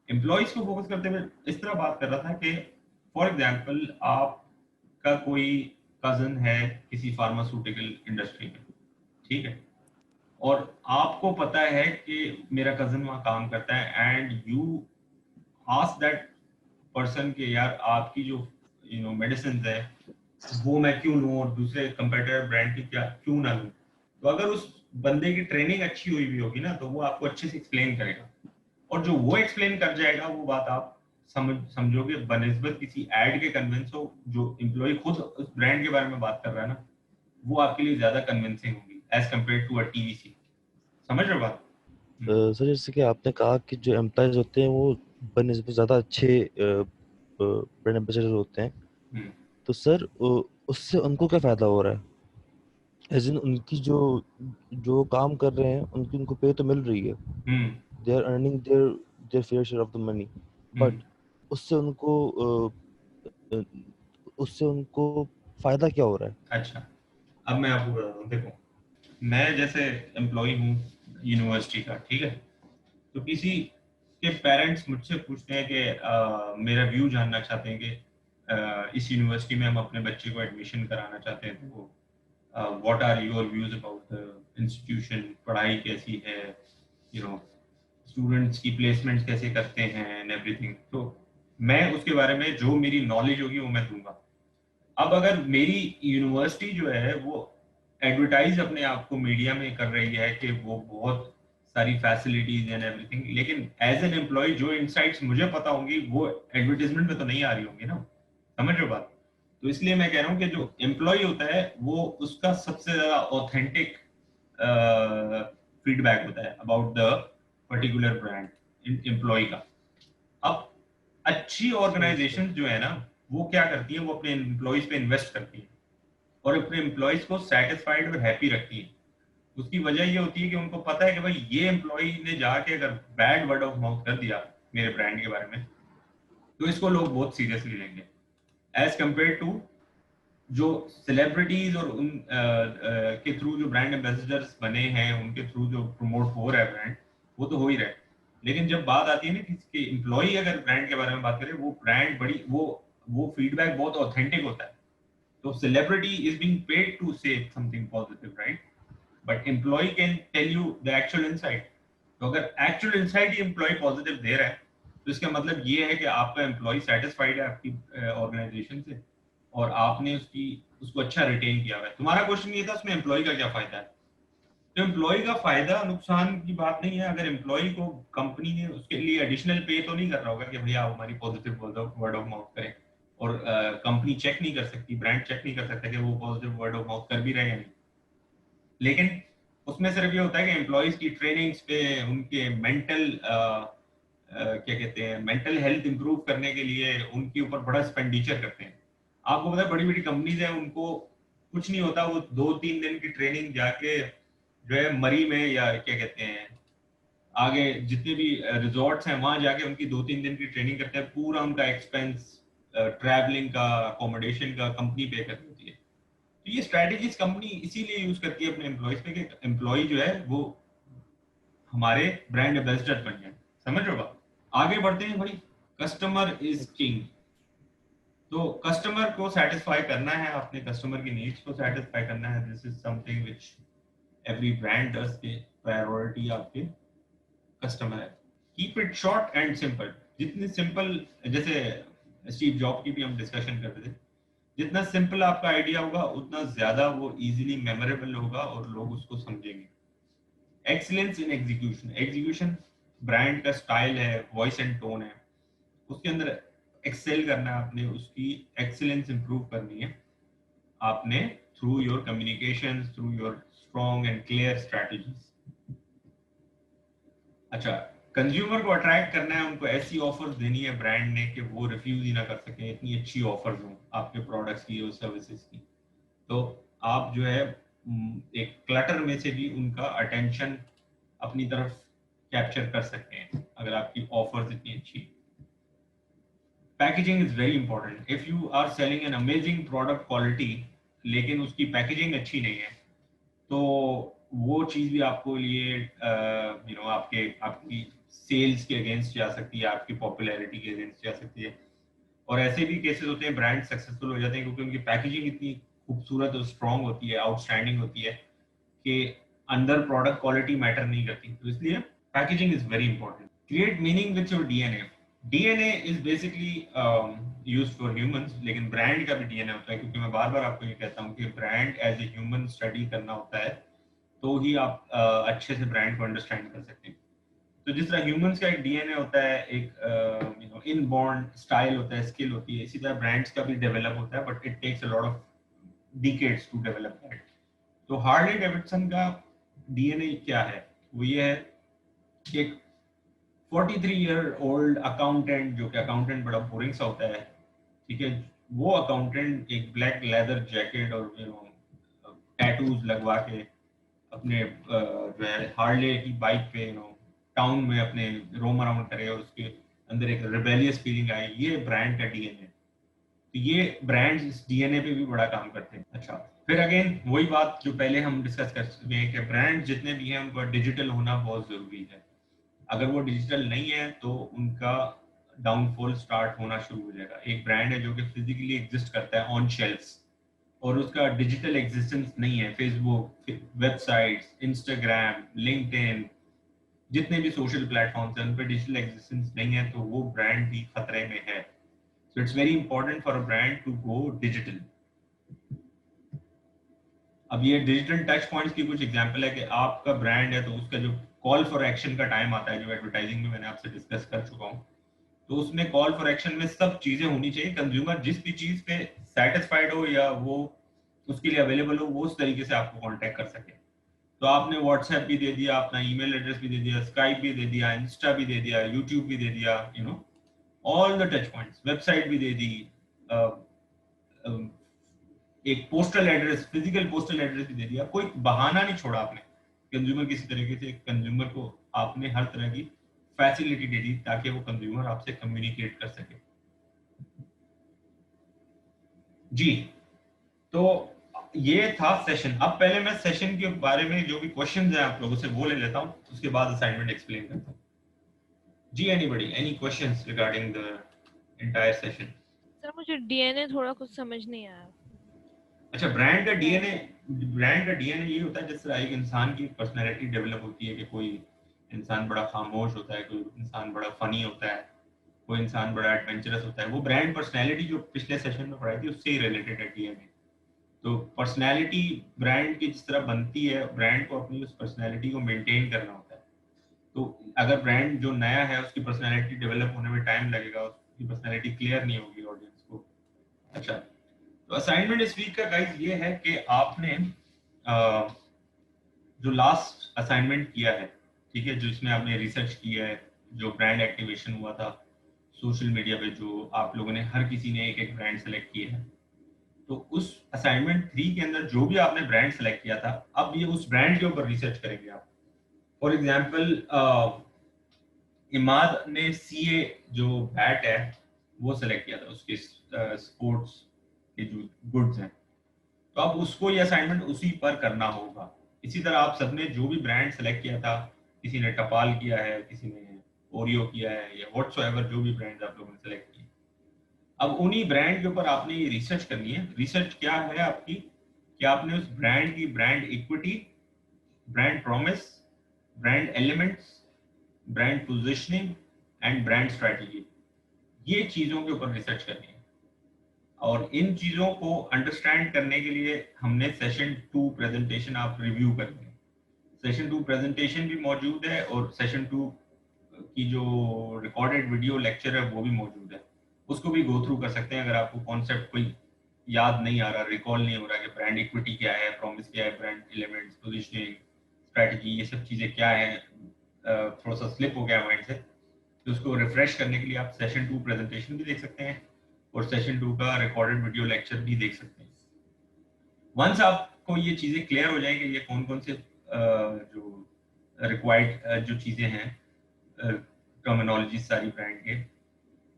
एम्प्लॉइज को फोकस करते हुए इस तरह बात कर रहा था कि फॉर एग्जाम्पल आपका कोई कजन है किसी फार्मास्यूटिकल इंडस्ट्री में, ठीक है, और आपको पता है कि मेरा कजन वहां काम करता है, and you ask that person के यार आपकी जो यू नो मेडिसिन है वो मैं क्यों लूं और दूसरे कंपेटिटर ब्रांड की क्या क्यों ना लूं। तो अगर उस बंदे की ट्रेनिंग अच्छी हुई भी होगी ना, तो वो आपको अच्छे से एक्सप्लेन करेगा, और जो वो एक्सप्लेन कर जाएगा वो बात आप समझोगे बनिस्बत किसी एड के कन्विंस हो। जो एम्प्लॉय खुद उस ब्रांड के बारे में बात कर रहा है ना, वो आपके लिए ज्यादा कन्विंसिंग होगी as compare to a TVC. समझ रहे हो बात? सर जैसे कि आपने कहा कि जो एम्प्लॉयज होते हैं वो बनिस्बत ज़्यादा अच्छे ब्रांड एम्बेसडर होते हैं, हम्म, तो सर उससे उनको क्या फ़ायदा हो रहा है? एज इन उनकी जो जो काम कर रहे हैं उनकी उनको पे तो मिल रही है, hmm, they are earning their fair share of the money, hmm. But उससे उनको अ, अ, उससे उनको फ़ायदा क्या हो रहा है? अच्छा, अब मैं आपको बता रहा हूँ, देखो, मैं जैसे एम्प्लॉय हूँ यूनिवर्सिटी का, ठीक है, तो किसी के पेरेंट्स मुझसे पूछते हैं कि मेरा व्यू जानना चाहते हैं कि इस यूनिवर्सिटी में हम अपने बच्चे को एडमिशन कराना चाहते हैं, तो what are your views about the institution, पढ़ाई कैसी है, यू नो, स्टूडेंट्स की प्लेसमेंट कैसे करते हैं एंड एवरीथिंग। तो मैं उसके बारे में जो मेरी नॉलेज होगी वो मैं दूंगा। अब अगर मेरी यूनिवर्सिटी जो है वो एडवर्टाइज अपने आप को मीडिया में कर रही है कि वो बहुत सारी फैसिलिटीज एंड एवरीथिंग, लेकिन एज एन एम्प्लॉय जो इनसाइट्स मुझे पता होंगी वो एडवर्टाइजमेंट में तो नहीं आ रही होंगी ना। समझ रहे हो बात? तो इसलिए मैं कह रहा हूँ कि जो एम्प्लॉय होता है वो उसका सबसे ज्यादा ऑथेंटिक फीडबैक होता है about the particular brand employ का। अब अच्छी सही सही। ऑर्गेनाइजेशन जो है ना, वो क्या करती है, वो अपने एम्प्लॉयज पे इन्वेस्ट करती है और अपने एम्प्लॉयज को सेटिस्फाइड और हैप्पी रखती है। उसकी वजह ये होती है कि उनको पता है कि भाई ये एम्प्लॉय ने जाके अगर बैड वर्ड ऑफ माउथ कर दिया मेरे ब्रांड के बारे में, तो इसको लोग बहुत सीरियसली लेंगे एज कंपेयर टू जो सेलिब्रिटीज और उन के थ्रू जो ब्रांड एम्बेसडर्स बने हैं, उनके थ्रू जो प्रमोट हो रहा है ब्रांड, वो तो हो ही रहा है। लेकिन जब बात आती है ना कि एम्प्लॉय अगर ब्रांड के बारे में बात करे, वो ब्रांड बड़ी वो फीडबैक बहुत ऑथेंटिक होता है। तो celebrity is being paid to say something positive, right? But employee can tell you the actual insight. तो अगर actual insight ही employee positive दे रहा है, तो इसका मतलब ये है कि आपका employee satisfied है आपकी organization से, और आपने उसको अच्छा रिटेन किया हुआ है। तुम्हारा क्वेश्चन ये था उसमें employee का क्या फायदा है? तो एम्प्लॉय का फायदा नुकसान की बात नहीं है। अगर एम्प्लॉय को कंपनी ने उसके लिए एडिशनल पे तो नहीं कर रहा होगा कि भैया आप हमारी पॉजिटिव वर्ड ऑफ माउथ करें, और कंपनी चेक नहीं कर सकती, ब्रांड चेक नहीं कर सकता कि वो पॉजिटिव वर्ड ऑफ माउथ कर भी रहे या नहीं। लेकिन उसमें सिर्फ ये होता है कि एम्प्लॉयज की ट्रेनिंग्स पे, उनके मेंटल क्या कहते हैं, मेंटल हेल्थ इंप्रूव करने के लिए उनके ऊपर बड़ा एक्सपेंडिचर करते हैं। आपको पता है बड़ी बड़ी कंपनीज हैं, उनको कुछ नहीं होता, वो 2-3 दिन की ट्रेनिंग जाके जो है मरी में, या क्या कहते हैं, आगे जितने भी रिजॉर्ट्स हैं वहां जाके उनकी 2-3 दिन की ट्रेनिंग करते हैं। पूरा उनका एक्सपेंस, ट्रैवलिंग का, अकोमोडेशन का कंपनी पे कर देती है। तो ये स्ट्रेटेजीज कंपनी इसीलिए यूज करती है अपने एम्प्लॉयज पे कि एम्प्लॉय जो है वो हमारे ब्रांड एम्बेसडर बन जाए। समझ रहे हो बात? आगे बढ़ते हैं भाई। Customer is king. तो कस्टमर को सेटिस्फाई करना है, अपने कस्टमर की नीड्स को सेटिस्फाई करना है। This is something which every brand does के प्रायोरिटी आपके कस्टमर है। Keep it short and simple. जितनी सिंपल, जैसे स्टीव जॉब की भी हम डिस्कशन कर रहे थे, जितना सिंपल आपका आइडिया होगा उतना ज्यादा वो इजीली मेमोरेबल होगा और लोग उसको समझेंगे। Excellence in execution. Execution brand का स्टाइल है, वॉइस एंड टोन है, उसके अंदर एक्सेल करना है आपने, उसकी एक्सीलेंस इंप्रूव करनी है आपने, through your communication, through your strong and clear strategies. अच्छा, कंज्यूमर को अट्रैक्ट करना है, उनको ऐसी ऑफर्स देनी है ब्रांड ने कि वो रिफ्यूज ही ना कर सके, इतनी अच्छी ऑफर्स हो आपके प्रोडक्ट्स की और सर्विसेज की। तो आप जो है एक क्लटर में से भी उनका अटेंशन अपनी तरफ कैप्चर कर सकते हैं अगर आपकी ऑफर्स इतनी अच्छी। Packaging is very important. If you are selling an amazing product quality लेकिन उसकी पैकेजिंग अच्छी नहीं है, तो वो चीज भी आपको लिए आपके आपकी सेल्स के अगेंस्ट जा सकती है, आपकी पॉपुलैरिटी के अगेंस्ट जा सकती है। और ऐसे भी केसेस होते हैं ब्रांड सक्सेसफुल हो जाते हैं क्योंकि उनकी पैकेजिंग इतनी खूबसूरत और स्ट्रांग होती है, आउटस्टैंडिंग होती है कि अंदर प्रोडक्ट क्वालिटी मैटर नहीं करती। तो इसलिए packaging is very important. Create meaning with your DNA. DNA is basically use for humans, लेकिन ब्रांड का भी डीएनए होता है, क्योंकि मैं बार बार आपको ये कहता हूँ कि brand as a human study करना होता है, तो ही आप अच्छे से ब्रांड को अंडरस्टैंड कर सकते हैं। तो जिस तरह ह्यूमंस का एक डीएनए होता है, एक इनबॉर्न स्टाइल होता है, स्किल होती है, इसी तरह ब्रांड्स का भी डेवलप होता है, but it takes a lot of decades to develop that. तो हार्ले डेविडसन का डीएनए क्या है? वो ये है कि एक 43-year-old अकाउंटेंट, जो कि अकाउंटेंट बड़ा बोरिंग सा होता है, ठीक है, वो अकाउंटेंट एक ब्लैक लेदर जैकेट और टैटूज लगवा के अपने जो है हार्ले की बाइक पे टाउन में अपने रोम अराउंड करे और उसके अंदर एक रिबेलियस फीलिंग आए, ये ब्रांड का डीएनए। तो ये ब्रांड्स इस डीएनए पे भी बड़ा काम करते हैं। अच्छा, फिर अगेन वही बात जो पहले हम डिस्कस कर चुके हैं कि ब्रांड जितने भी हैं उनका डिजिटल होना बहुत जरूरी है। अगर वो डिजिटल नहीं है तो उनका डाउनफॉल स्टार्ट होना शुरू हो जाएगा। एक ब्रांड है जो कि फिजिकली एग्जिस्ट करता है ऑन शेल्फ्स और उसका डिजिटल एग्जिस्टेंस नहीं है, फेसबुक, वेबसाइट्स, इंस्टाग्राम, लिंक्डइन, जितने भी सोशल प्लेटफॉर्म्स हैं उन पे डिजिटल एग्जिस्टेंस नहीं है, तो वो ब्रांड भी खतरे में है। So it's very important for a brand to go digital. अब ये डिजिटल टच पॉइंट्स की कुछ एग्जांपल है कि आपका ब्रांड है तो उसका जो कॉल फॉर एक्शन का टाइम आता है, जो एडवर्टाइजिंग में मैंने आपसे डिस्कस कर चुका हूँ, तो उसमें कॉल फॉर एक्शन में सब चीजें होनी चाहिए। कंज्यूमर जिस भी चीज पे सेटिस्फाइड हो या वो उसके लिए अवेलेबल हो, वो उस तरीके से आपको कांटेक्ट कर सके। तो आपने व्हाट्सएप भी दे दिया, अपना ईमेल एड्रेस भी दे दिया, स्काइप भी दे दिया, इंस्टा भी दे दिया, यूट्यूब भी दे दिया, all the touch points, website भी दे दी, एक postal address, physical postal address भी दे दिया। कोई बहाना नहीं छोड़ा आपने कंज्यूमर, किसी तरीके से कंज्यूमर को आपने हर तरह की फैसिलिटी दे दी ताकि वो कंज्यूमर आपसे कम्युनिकेट कर सके। जी, तो ये था सेशन। अब पहले मैं सेशन के बारे में जो भी क्वेश्चंस हैं आप लोगों से वो ले लेता हूं, उसके बाद असाइनमेंट एक्सप्लेन करता हूं। जी, anybody, any questions regarding the entire session? Sir मुझे डीएनए थोड़ा कुछ समझ नहीं आया। अच्छा, ब्रांड का डीएनए ये होता है जिस तरह एक इंसान की पर्सनैलिटी डेवलप होती है कि कोई इंसान बड़ा खामोश होता है, कोई इंसान बड़ा फनी होता है, कोई इंसान बड़ा एडवेंचरस होता है। वो ब्रांड पर्सनैलिटी जो पिछले सेशन में पढ़ाई थी उससे ही रिलेटेड है डीएनए। तो पर्सनैलिटी ब्रांड की जिस तरह बनती है, ब्रांड को अपनी उस पर्सनैलिटी को मेंटेन करना होता है। तो अगर ब्रांड जो नया है उसकी पर्सनैलिटी डेवलप होने में टाइम लगेगा, उसकी पर्सनैलिटी क्लियर नहीं होगी ऑडियंस को। अच्छा, तो असाइनमेंट इस वीक का गाइस ये है कि आपने जो लास्ट असाइनमेंट किया है, ठीक है, जो इसमें आपने रिसर्च किया है, जो ब्रांड एक्टिवेशन हुआ था सोशल मीडिया पे, जो आप लोगों ने हर किसी ने एक एक ब्रांड सेलेक्ट किए हैं, तो उस असाइनमेंट 3 के अंदर जो भी आपने ब्रांड सेलेक्ट किया था, अब ये उस ब्रांड के ऊपर रिसर्च करेंगे आप। फॉर एग्जाम्पल इमाद ने सीए जो बैट है वो सेलेक्ट किया था, उसके स्पोर्ट्स के जो गुड्स हैं, तो अब उसको ये असाइनमेंट उसी पर करना होगा। इसी तरह आप सबने जो भी ब्रांड सेलेक्ट किया था, किसी ने टपाल किया है, किसी ने ओरियो किया है, या व्हाटसोएवर जो भी ब्रांड आप लोगों ने सेलेक्ट किए, अब उन्हीं ब्रांड के ऊपर आपने ये रिसर्च करनी है। रिसर्च क्या है आपकी, कि आपने उस ब्रांड की brand equity, brand promise, brand elements, brand positioning and brand strategy, ये चीजों के ऊपर रिसर्च करनी है। और इन चीजों को अंडरस्टैंड करने के लिए हमने सेशन 2 प्रेजेंटेशन आप रिव्यू करेंगे। सेशन 2 प्रेजेंटेशन भी मौजूद है और सेशन 2 की जो रिकॉर्डेड वीडियो लेक्चर है वो भी मौजूद है, उसको भी गो थ्रू कर सकते हैं। अगर आपको कॉन्सेप्ट कोई याद नहीं आ रहा, रिकॉल नहीं हो रहा कि ब्रांड इक्विटी क्या है, प्रॉमिस क्या है, ब्रांड एलिमेंट्स, पोजीशनिंग, स्ट्रेटजी, ये सब चीजें क्या है, थोड़ा सा स्लिप हो गया माइंड से, तो उसको रिफ्रेश करने के लिए आप सेशन 2 प्रेजेंटेशन भी देख सकते हैं और सेशन 2 का रिकॉर्डेड वीडियो लेक्चर भी देख सकते हैं। वंस आपको ये चीजें क्लियर हो जाएंगे, ये कौन कौन से जो रिक्वायर्ड जो चीजें हैं, टर्मिनोलॉजी सारी ब्रांड के,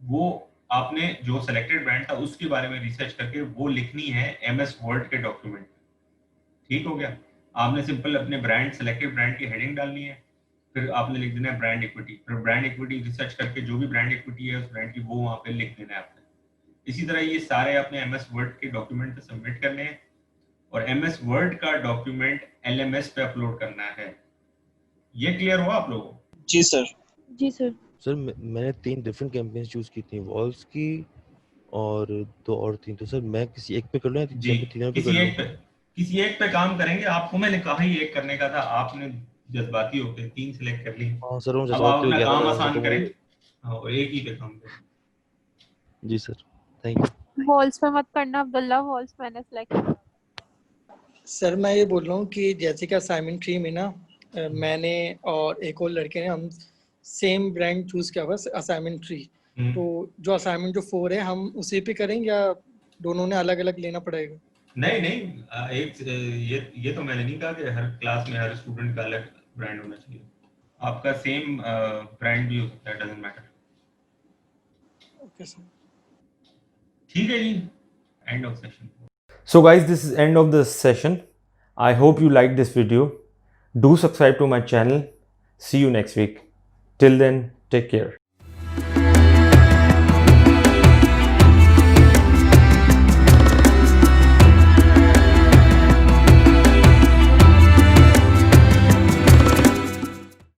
वो आपने जो सेलेक्टेड ब्रांड था उसके बारे में रिसर्च करके वो लिखनी है एमएस वर्ड के डॉक्यूमेंट। ठीक हो गया? आपने सिंपल अपने ब्रांड, सेलेक्टेड ब्रांड की हेडिंग डालनी है, फिर आपने लिख देना है ब्रांड इक्विटी, फिर ब्रांड इक्विटी रिसर्च करके जो भी ब्रांड इक्विटी है उस ब्रांड की वो वहां पे लिख देना है आपने। इसी तरह ये सारे आपने एमएस वर्ड के डॉक्यूमेंट पे सबमिट करने हैं और एमएस वर्ड का डॉक्यूमेंट एलएमएस पे अपलोड करना है। ये क्लियर हुआ आप लोगों को? जी सर। जी सर। सर मैंने 3 डिफरेंट कैंपेन्स चूज की थी, वॉल्स की और 2 और थी, तो सर मैं किसी एक पे कर लूं या जी, तीनों पे कर किसी लूं? एक पे, किसी एक पे काम करेंगे, आपको मैंने कहा ही एक करने का था, आपने जज्बाती होके 3 सेलेक्ट कर ली। हाँ सर, मुझे अब आप जज्बाती हो अपना गया था, काम मैं आसान तो करें मुझे। और एक ही पे काम करें। जी सर, थैंक यू। वॉल्स पे मत करना अब्दुल्ला, वॉल्स मैंने सेलेक्ट किया। सर मैं ये बोल रहा हूँ कि जैसे कि असाइनमेंट 3 में ना मैंने और एक और लड़के ने हम सेम ब्रांड चूज किया हुआ असाइनमेंट 3। तो जो असाइनमेंट जो 4 है हम उसी पे करेंगे या दोनों ने अलग अलग लेना पड़ेगा? नहीं नहीं, एक ये तो मैंने नहीं कहा कि हर क्लास में हर स्टूडेंट का अलग ब्रांड होना चाहिए। आपका सेम ब्रांड भी हो सकता है, डजंट मैटर। ओके सर, ठीक है जी, end of session. So guys, this is end of the session. I hope you liked this video. Do subscribe to my channel. See you next week. Till then, take care.